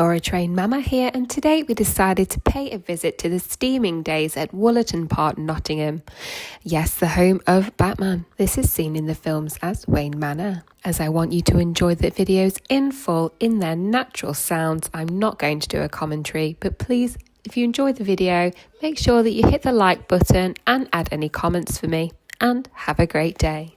Laura Train Mama here, and today we decided to pay a visit to the steaming days at Wollaton Park, Nottingham. Yes, the home of Batman. This is seen in the films as Wayne Manor. As I want you to enjoy the videos in full in their natural sounds, I'm not going to do a commentary, but please, if you enjoy the video, make sure that you hit the like button and add any comments for me, and have a great day.